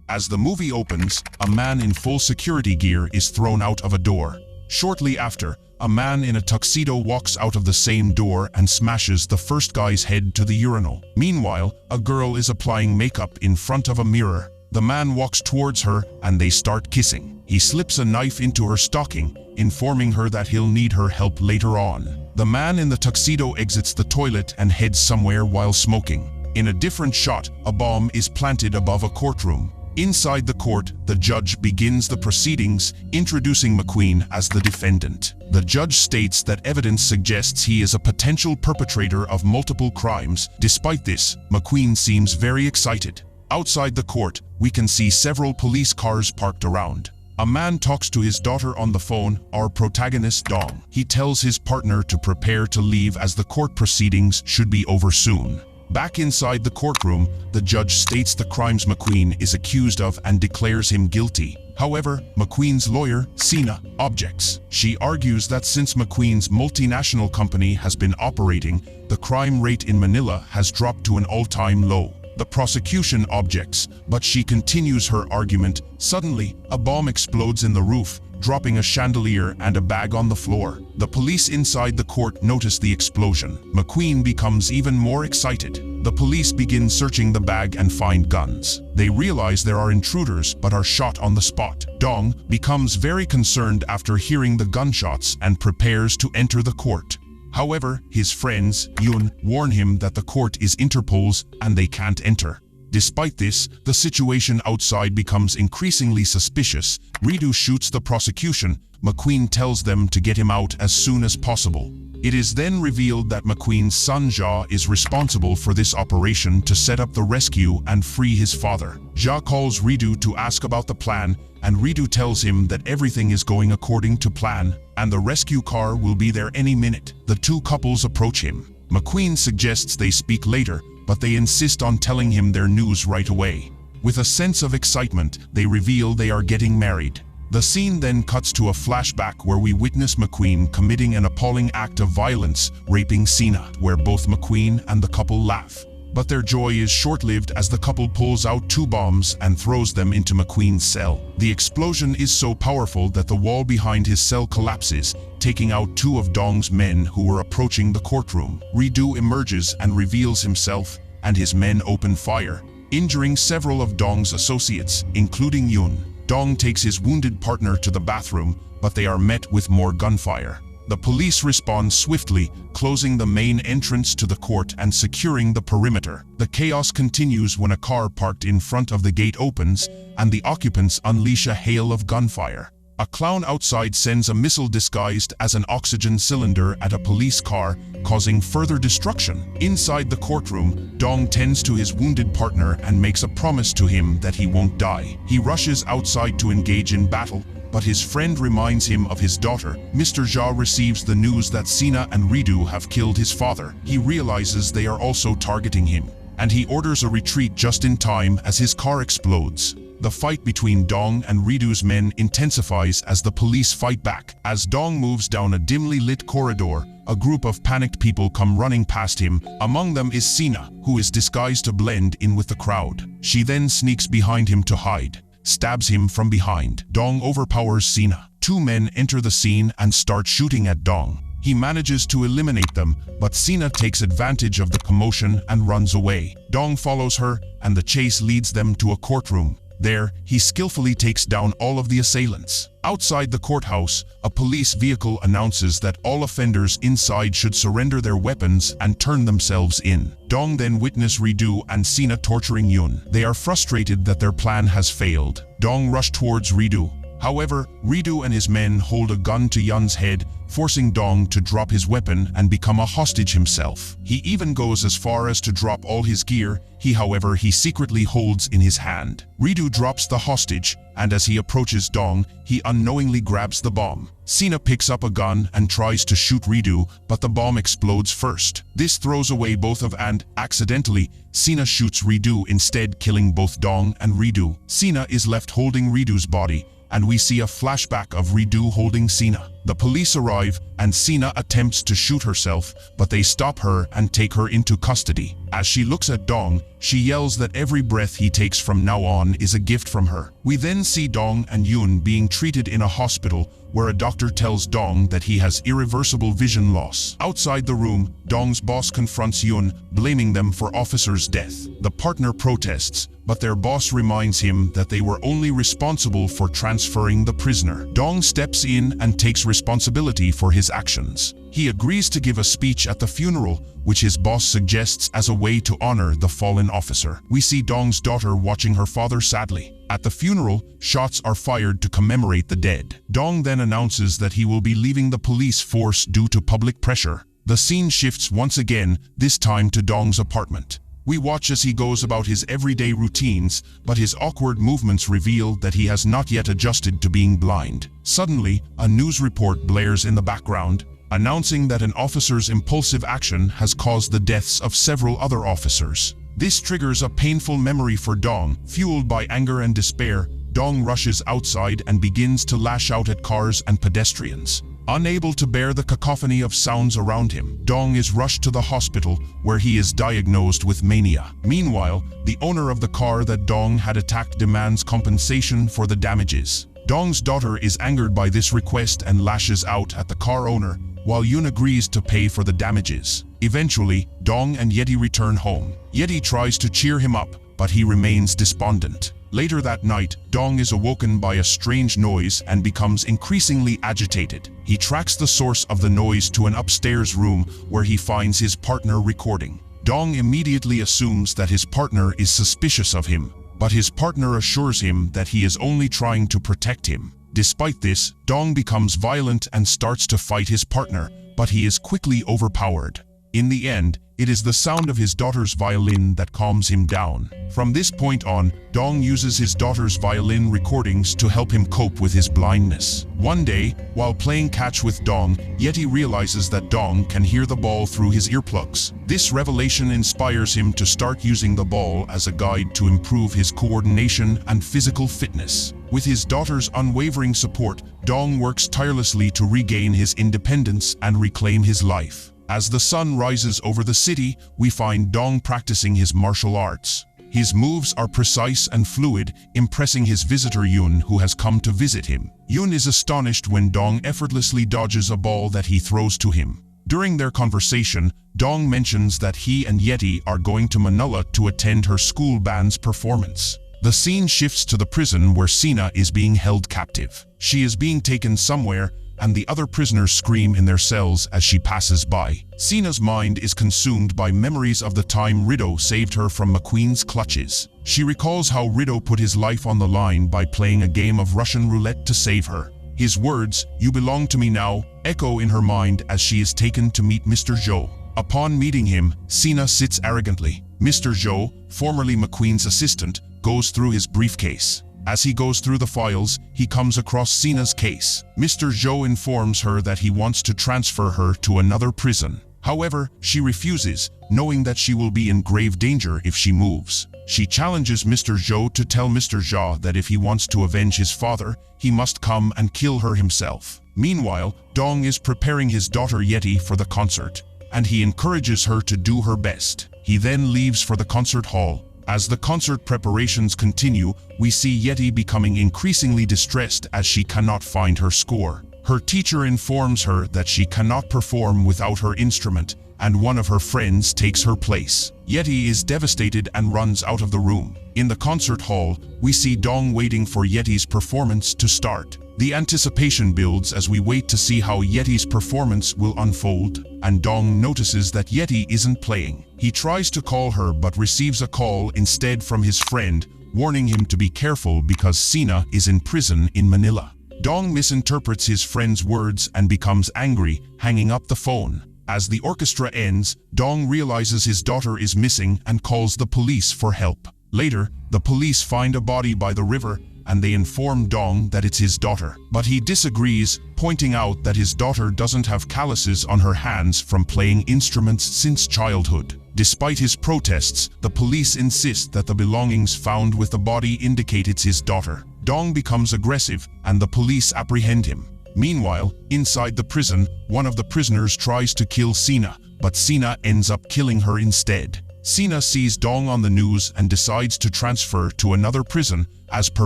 As the movie opens, a man in full security gear is thrown out of a door. Shortly after, a man in a tuxedo walks out of the same door and smashes the first guy's head to the urinal. Meanwhile, a girl is applying makeup in front of a mirror. The man walks towards her and they start kissing. He slips a knife into her stocking, informing her that he'll need her help later on. The man in the tuxedo exits the toilet and heads somewhere while smoking. In a different shot, a bomb is planted above a courtroom. Inside the court, the judge begins the proceedings, introducing McQueen as the defendant. The judge states that evidence suggests he is a potential perpetrator of multiple crimes. Despite this, McQueen seems very excited. Outside the court, we can see several police cars parked around. A man talks to his daughter on the phone, our protagonist Dong. He tells his partner to prepare to leave as the court proceedings should be over soon. Back inside the courtroom, the judge states the crimes McQueen is accused of and declares him guilty. However, McQueen's lawyer, Sina, objects. She argues that since McQueen's multinational company has been operating, the crime rate in Manila has dropped to an all-time low. The prosecution objects, but she continues her argument. Suddenly, a bomb explodes in the roof, dropping a chandelier and a bag on the floor. The police inside the court notice the explosion. McQueen becomes even more excited. The police begin searching the bag and find guns. They realize there are intruders but are shot on the spot. Dong becomes very concerned after hearing the gunshots and prepares to enter the court. However, his friends, Yoon, warn him that the court is Interpol's and they can't enter. Despite this, the situation outside becomes increasingly suspicious. Ridu shoots the prosecution. McQueen tells them to get him out as soon as possible. It is then revealed that McQueen's son Ja is responsible for this operation to set up the rescue and free his father. Ja calls Ridu to ask about the plan, and Ridu tells him that everything is going according to plan, and the rescue car will be there any minute. The two couples approach him. McQueen suggests they speak later, but they insist on telling him their news right away. With a sense of excitement, they reveal they are getting married. The scene then cuts to a flashback where we witness McQueen committing an appalling act of violence, raping Sina, where both McQueen and the couple laugh. But their joy is short-lived as the couple pulls out two bombs and throws them into McQueen's cell. The explosion is so powerful that the wall behind his cell collapses, taking out two of Dong's men who were approaching the courtroom. Ridu emerges and reveals himself, and his men open fire, injuring several of Dong's associates, including Yoon. Dong takes his wounded partner to the bathroom, but they are met with more gunfire. The police respond swiftly, closing the main entrance to the court and securing the perimeter. The chaos continues when a car parked in front of the gate opens, and the occupants unleash a hail of gunfire. A clown outside sends a missile disguised as an oxygen cylinder at a police car, causing further destruction. Inside the courtroom, Dong tends to his wounded partner and makes a promise to him that he won't die. He rushes outside to engage in battle, but his friend reminds him of his daughter. Mr. Jia receives the news that Sina and Ridu have killed his father. He realizes they are also targeting him, and he orders a retreat just in time as his car explodes. The fight between Dong and Ridu's men intensifies as the police fight back. As Dong moves down a dimly lit corridor, a group of panicked people come running past him. Among them is Sina, who is disguised to blend in with the crowd. She then sneaks behind him to hide, stabs him from behind. Dong overpowers Sina. Two men enter the scene and start shooting at Dong. He manages to eliminate them, but Sina takes advantage of the commotion and runs away. Dong follows her, and the chase leads them to a courtroom. There, he skillfully takes down all of the assailants. Outside the courthouse, a police vehicle announces that all offenders inside should surrender their weapons and turn themselves in. Dong then witnesses Ridu and Sina torturing Yoon. They are frustrated that their plan has failed. Dong rushes towards Ridu. However, Ridu and his men hold a gun to Yun's head, forcing Dong to drop his weapon and become a hostage himself. He even goes as far as to drop all his gear. However, he secretly holds in his hand. Ridu drops the hostage, and as he approaches Dong, he unknowingly grabs the bomb. Sina picks up a gun and tries to shoot Ridu, but the bomb explodes first. This throws away both of and, accidentally, Sina shoots Ridu instead, killing both Dong and Ridu. Sina is left holding Ridu's body, and we see a flashback of Ridu holding Sina. The police arrive and Sina attempts to shoot herself, but they stop her and take her into custody. As she looks at Dong, she yells that every breath he takes from now on is a gift from her. We then see Dong and Yoon being treated in a hospital where a doctor tells Dong that he has irreversible vision loss. Outside the room, Dong's boss confronts Yoon, blaming them for officer's death. The partner protests, but their boss reminds him that they were only responsible for transferring the prisoner. Dong steps in and takes responsibility for his actions. He agrees to give a speech at the funeral, which his boss suggests as a way to honor the fallen officer. We see Dong's daughter watching her father sadly. At the funeral, shots are fired to commemorate the dead. Dong then announces that he will be leaving the police force due to public pressure. The scene shifts once again, this time to Dong's apartment. We watch as he goes about his everyday routines, but his awkward movements reveal that he has not yet adjusted to being blind. Suddenly, a news report blares in the background, announcing that an officer's impulsive action has caused the deaths of several other officers. This triggers a painful memory for Dong. Fueled by anger and despair, Dong rushes outside and begins to lash out at cars and pedestrians. Unable to bear the cacophony of sounds around him, Dong is rushed to the hospital where he is diagnosed with mania. Meanwhile, the owner of the car that Dong had attacked demands compensation for the damages. Dong's daughter is angered by this request and lashes out at the car owner, while Yoon agrees to pay for the damages. Eventually, Dong and Yeti return home. Yeti tries to cheer him up, but he remains despondent. Later that night, Dong is awoken by a strange noise and becomes increasingly agitated. He tracks the source of the noise to an upstairs room where he finds his partner recording. Dong immediately assumes that his partner is suspicious of him, but his partner assures him that he is only trying to protect him. Despite this, Dong becomes violent and starts to fight his partner, but he is quickly overpowered. In the end, it is the sound of his daughter's violin that calms him down. From this point on, Dong uses his daughter's violin recordings to help him cope with his blindness. One day, while playing catch with Dong, Yeti realizes that Dong can hear the ball through his earplugs. This revelation inspires him to start using the ball as a guide to improve his coordination and physical fitness. With his daughter's unwavering support, Dong works tirelessly to regain his independence and reclaim his life. As the sun rises over the city, we find Dong practicing his martial arts. His moves are precise and fluid, impressing his visitor Yoon, who has come to visit him. Yoon is astonished when Dong effortlessly dodges a ball that he throws to him. During their conversation, Dong mentions that he and Yeti are going to Manila to attend her school band's performance. The scene shifts to the prison where Sina is being held captive. She is being taken somewhere, and the other prisoners scream in their cells as she passes by. Sina's mind is consumed by memories of the time Rido saved her from McQueen's clutches. She recalls how Rido put his life on the line by playing a game of Russian roulette to save her. His words, "You belong to me now," echo in her mind as she is taken to meet Mr. Zhou. Upon meeting him, Sina sits arrogantly. Mr. Zhou, formerly McQueen's assistant, goes through his briefcase. As he goes through the files, he comes across Sina's case. Mr. Zhou informs her that he wants to transfer her to another prison. However, she refuses, knowing that she will be in grave danger if she moves. She challenges Mr. Zhou to tell Mr. Jia that if he wants to avenge his father, he must come and kill her himself. Meanwhile, Dong is preparing his daughter Yeti for the concert, and he encourages her to do her best. He then leaves for the concert hall. As the concert preparations continue, we see Yeti becoming increasingly distressed as she cannot find her score. Her teacher informs her that she cannot perform without her instrument, and one of her friends takes her place. Yeti is devastated and runs out of the room. In the concert hall, we see Dong waiting for Yeti's performance to start. The anticipation builds as we wait to see how Yeti's performance will unfold, and Dong notices that Yeti isn't playing. He tries to call her but receives a call instead from his friend, warning him to be careful because Sina is in prison in Manila. Dong misinterprets his friend's words and becomes angry, hanging up the phone. As the orchestra ends, Dong realizes his daughter is missing and calls the police for help. Later, the police find a body by the river, and they inform Dong that it's his daughter. But he disagrees, pointing out that his daughter doesn't have calluses on her hands from playing instruments since childhood. Despite his protests, the police insist that the belongings found with the body indicate it's his daughter. Dong becomes aggressive, and the police apprehend him. Meanwhile, inside the prison, one of the prisoners tries to kill Sina, but Sina ends up killing her instead. Sina sees Dong on the news and decides to transfer to another prison as per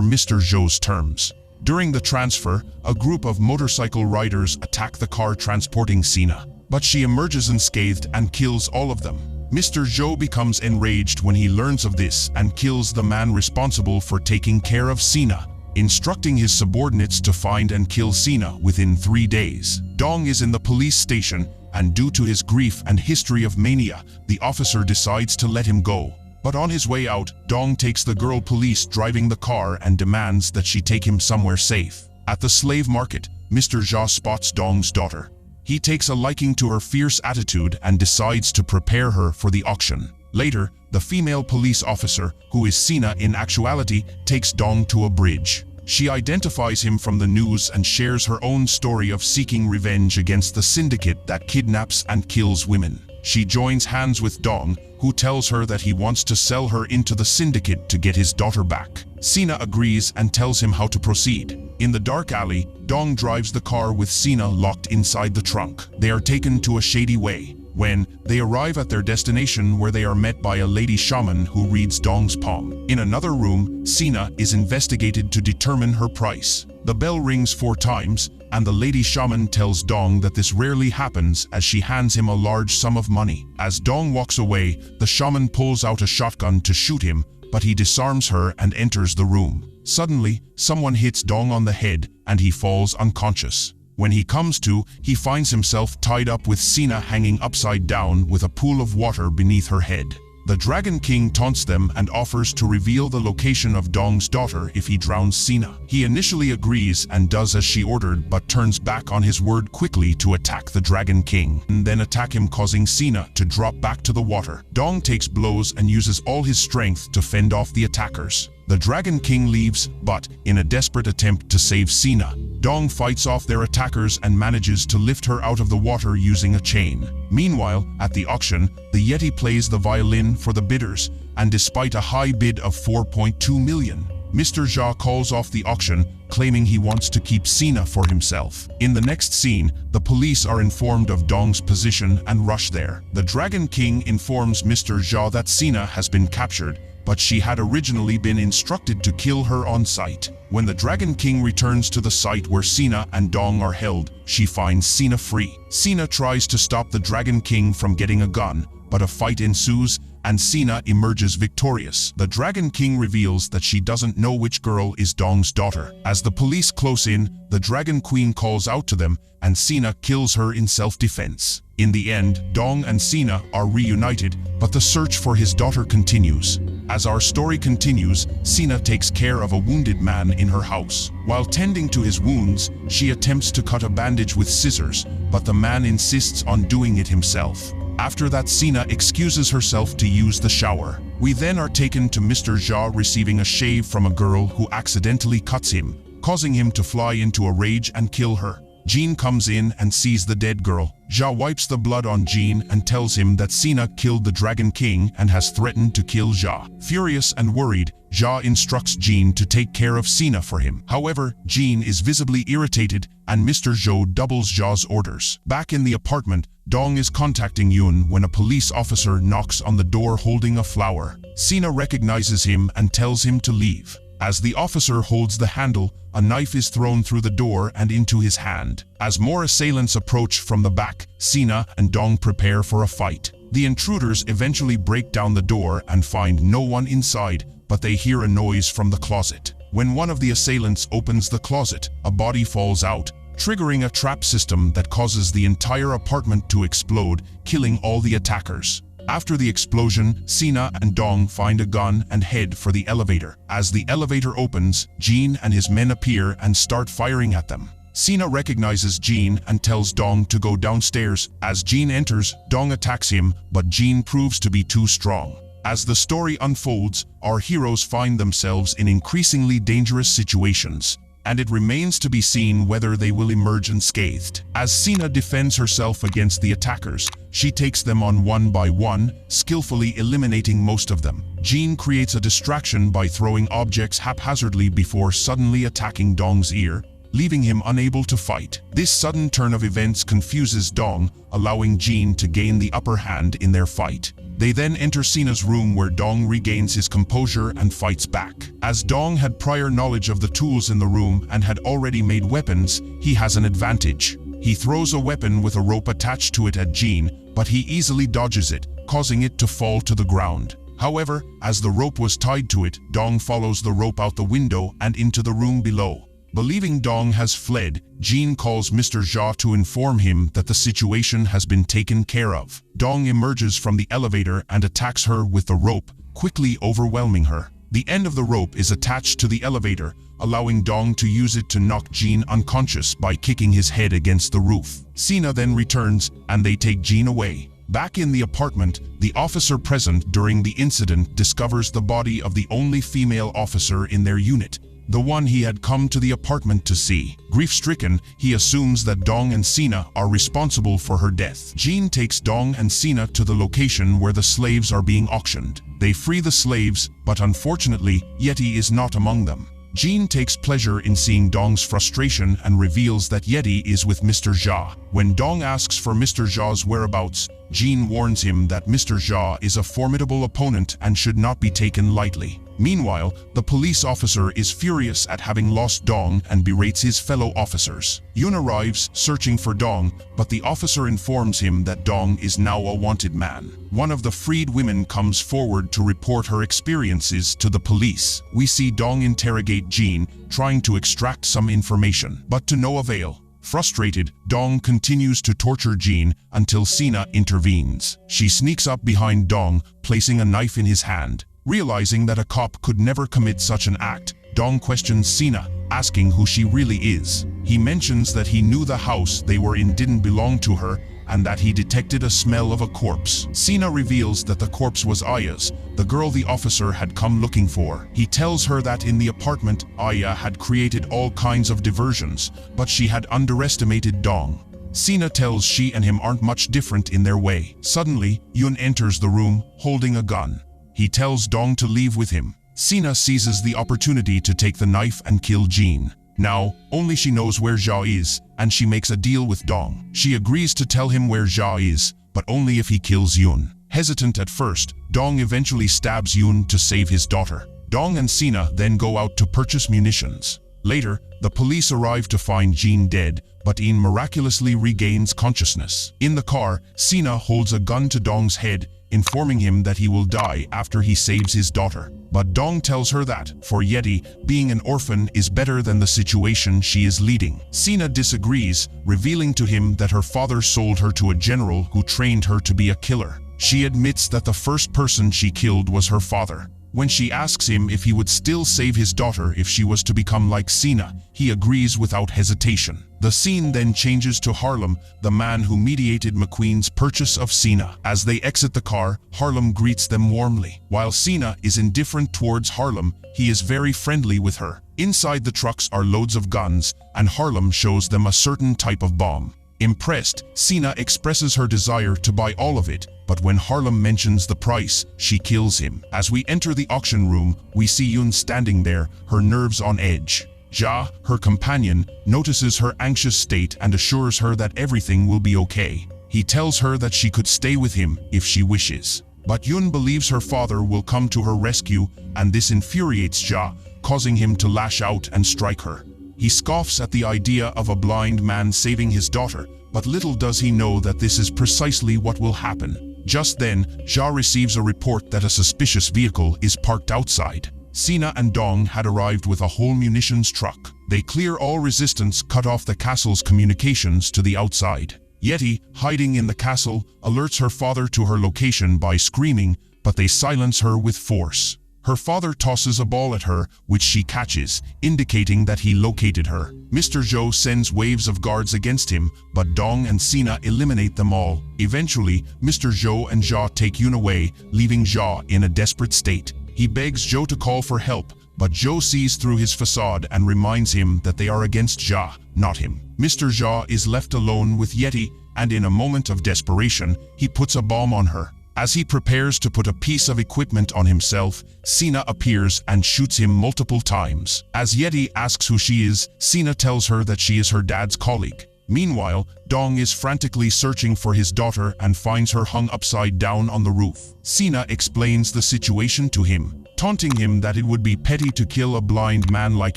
Mr. Zhou's terms. During the transfer, a group of motorcycle riders attack the car transporting Sina, but she emerges unscathed and kills all of them. Mr. Zhou becomes enraged when he learns of this and kills the man responsible for taking care of Sina, instructing his subordinates to find and kill Sina within 3 days. Dong is in the police station, and due to his grief and history of mania, the officer decides to let him go. But on his way out, Dong takes the girl police driving the car and demands that she take him somewhere safe. At the slave market, Mr. Zhou spots Dong's daughter. He takes a liking to her fierce attitude and decides to prepare her for the auction. Later, the female police officer, who is Sina in actuality, takes Dong to a bridge. She identifies him from the news and shares her own story of seeking revenge against the syndicate that kidnaps and kills women. She joins hands with Dong, who tells her that he wants to sell her into the syndicate to get his daughter back. Sina agrees and tells him how to proceed. In the dark alley, Dong drives the car with Sina locked inside the trunk. They are taken to a shady way. When they arrive at their destination, where they are met by a lady shaman who reads Dong's palm. In another room, Sina is investigated to determine her price. The bell rings 4 times, and the lady shaman tells Dong that this rarely happens as she hands him a large sum of money. As Dong walks away, the shaman pulls out a shotgun to shoot him, but he disarms her and enters the room. Suddenly, someone hits Dong on the head, and he falls unconscious. When he comes to, he finds himself tied up with Sina hanging upside down with a pool of water beneath her head. The Dragon King taunts them and offers to reveal the location of Dong's daughter if he drowns Sina. He initially agrees and does as she ordered, but turns back on his word quickly to attack the Dragon King, and then attack him, causing Sina to drop back to the water. Dong takes blows and uses all his strength to fend off the attackers. The Dragon King leaves, but in a desperate attempt to save Sina, Dong fights off their attackers and manages to lift her out of the water using a chain. Meanwhile, at the auction, the Yeti plays the violin for the bidders, and despite a high bid of 4.2 million, Mr. Zhou calls off the auction, claiming he wants to keep Sina for himself. In the next scene, the police are informed of Dong's position and rush there. The Dragon King informs Mr. Zhou that Sina has been captured, but she had originally been instructed to kill her on sight. When the Dragon King returns to the site where Sina and Dong are held, she finds Sina free. Sina tries to stop the Dragon King from getting a gun, but a fight ensues, and Sina emerges victorious. The Dragon King reveals that she doesn't know which girl is Dong's daughter. As the police close in, the Dragon Queen calls out to them, and Sina kills her in self-defense. In the end, Dong and Sina are reunited, but the search for his daughter continues. As our story continues, Sina takes care of a wounded man in her house. While tending to his wounds, she attempts to cut a bandage with scissors, but the man insists on doing it himself. After that, Sina excuses herself to use the shower. We then are taken to Mr. Zhou receiving a shave from a girl who accidentally cuts him, causing him to fly into a rage and kill her. Jean comes in and sees the dead girl. Zhou wipes the blood on Jean and tells him that Sina killed the Dragon King and has threatened to kill Zhou. Furious and worried, Zhou instructs Jean to take care of Sina for him. However, Jean is visibly irritated and Mr. Zhou doubles Zhou's orders. Back in the apartment, Dong is contacting Yun when a police officer knocks on the door holding a flower. Sina recognizes him and tells him to leave. As the officer holds the handle, a knife is thrown through the door and into his hand. As more assailants approach from the back, Sina and Dong prepare for a fight. The intruders eventually break down the door and find no one inside, but they hear a noise from the closet. When one of the assailants opens the closet, a body falls out, triggering a trap system that causes the entire apartment to explode, killing all the attackers. After the explosion, Sina and Dong find a gun and head for the elevator. As the elevator opens, Jean and his men appear and start firing at them. Sina recognizes Jean and tells Dong to go downstairs. As Jean enters, Dong attacks him, but Jean proves to be too strong. As the story unfolds, our heroes find themselves in increasingly dangerous situations, and it remains to be seen whether they will emerge unscathed. As Sina defends herself against the attackers, she takes them on one by one, skillfully eliminating most of them. Jean creates a distraction by throwing objects haphazardly before suddenly attacking Dong's ear, leaving him unable to fight. This sudden turn of events confuses Dong, allowing Jin to gain the upper hand in their fight. They then enter Sina's room where Dong regains his composure and fights back. As Dong had prior knowledge of the tools in the room and had already made weapons, he has an advantage. He throws a weapon with a rope attached to it at Jin, but he easily dodges it, causing it to fall to the ground. However, as the rope was tied to it, Dong follows the rope out the window and into the room below. Believing Dong has fled, Jin calls Mr. Jia to inform him that the situation has been taken care of. Dong emerges from the elevator and attacks her with the rope, quickly overwhelming her. The end of the rope is attached to the elevator, allowing Dong to use it to knock Jin unconscious by kicking his head against the roof. Sina then returns, and they take Jin away. Back in the apartment, the officer present during the incident discovers the body of the only female officer in their unit, the one he had come to the apartment to see. Grief-stricken, he assumes that Dong and Sina are responsible for her death. Jin takes Dong and Sina to the location where the slaves are being auctioned. They free the slaves, but unfortunately, Yeti is not among them. Jin takes pleasure in seeing Dong's frustration and reveals that Yeti is with Mr. Jia. When Dong asks for Mr. Jia's whereabouts, Jin warns him that Mr. Jia is a formidable opponent and should not be taken lightly. Meanwhile, the police officer is furious at having lost Dong and berates his fellow officers. Yun arrives, searching for Dong, but the officer informs him that Dong is now a wanted man. One of the freed women comes forward to report her experiences to the police. We see Dong interrogate Jin, trying to extract some information, but to no avail. Frustrated, Dong continues to torture Jin until Sina intervenes. She sneaks up behind Dong, placing a knife in his hand. Realizing that a cop could never commit such an act, Dong questions Sina, asking who she really is. He mentions that he knew the house they were in didn't belong to her and that he detected a smell of a corpse. Sina reveals that the corpse was Aya's, the girl the officer had come looking for. He tells her that in the apartment, Aya had created all kinds of diversions, but she had underestimated Dong. Sina tells she and him aren't much different in their way. Suddenly, Yun enters the room, holding a gun. He tells Dong to leave with him. Sina seizes the opportunity to take the knife and kill Jin. Now, only she knows where Jia is, and she makes a deal with Dong. She agrees to tell him where Jia is, but only if he kills Yun. Hesitant at first, Dong eventually stabs Yun to save his daughter. Dong and Sina then go out to purchase munitions. Later, the police arrive to find Jin dead, but Yin miraculously regains consciousness. In the car, Sina holds a gun to Dong's head, informing him that he will die after he saves his daughter. But Dong tells her that, for Yeti, being an orphan is better than the situation she is leading. Sina disagrees, revealing to him that her father sold her to a general who trained her to be a killer. She admits that the first person she killed was her father. When she asks him if he would still save his daughter if she was to become like Sina, he agrees without hesitation. The scene then changes to Harlem, the man who mediated McQueen's purchase of Sina. As they exit the car, Harlem greets them warmly. While Sina is indifferent towards Harlem, he is very friendly with her. Inside the trucks are loads of guns, and Harlem shows them a certain type of bomb. Impressed, Sina expresses her desire to buy all of it, but when Harlem mentions the price, she kills him. As we enter the auction room, we see Yun standing there, her nerves on edge. Jia, her companion, notices her anxious state and assures her that everything will be okay. He tells her that she could stay with him if she wishes. But Yun believes her father will come to her rescue, and this infuriates Jia, causing him to lash out and strike her. He scoffs at the idea of a blind man saving his daughter, but little does he know that this is precisely what will happen. Just then, Jia receives a report that a suspicious vehicle is parked outside. Sina and Dong had arrived with a whole munitions truck. They clear all resistance, cut off the castle's communications to the outside. Yeti, hiding in the castle, alerts her father to her location by screaming, but they silence her with force. Her father tosses a ball at her, which she catches, indicating that he located her. Mr. Zhou sends waves of guards against him, but Dong and Sina eliminate them all. Eventually, Mr. Zhou and Jia take Yun away, leaving Jia in a desperate state. He begs Zhou to call for help, but Zhou sees through his facade and reminds him that they are against Jia, not him. Mr. Jia is left alone with Yeti, and in a moment of desperation, he puts a bomb on her. As he prepares to put a piece of equipment on himself, Sina appears and shoots him multiple times. As Yeti asks who she is, Sina tells her that she is her dad's colleague. Meanwhile, Dong is frantically searching for his daughter and finds her hung upside down on the roof. Sina explains the situation to him, taunting him that it would be petty to kill a blind man like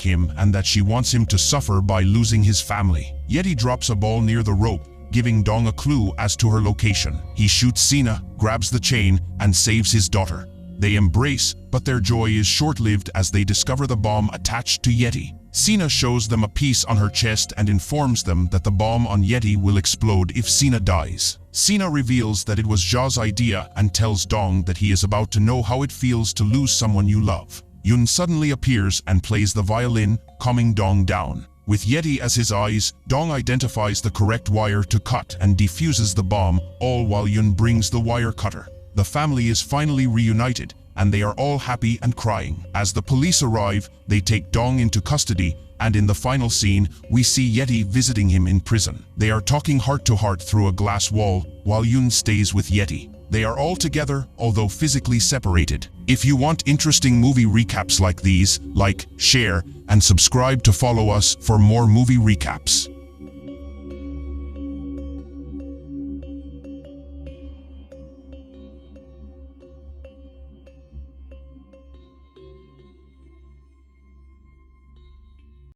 him and that she wants him to suffer by losing his family. Yeti drops a ball near the rope, giving Dong a clue as to her location. He shoots Sina, grabs the chain, and saves his daughter. They embrace, but their joy is short-lived as they discover the bomb attached to Yeti. Sina shows them a piece on her chest and informs them that the bomb on Yeti will explode if Sina dies. Sina reveals that it was Ja's idea and tells Dong that he is about to know how it feels to lose someone you love. Yun suddenly appears and plays the violin, calming Dong down. With Yeti as his eyes, Dong identifies the correct wire to cut and defuses the bomb, all while Yun brings the wire cutter. The family is finally reunited, and they are all happy and crying. As the police arrive, they take Dong into custody, and in the final scene, we see Yeti visiting him in prison. They are talking heart-to-heart through a glass wall, while Yun stays with Yeti. They are all together, although physically separated. If you want interesting movie recaps like these, like, share, and subscribe to follow us for more movie recaps.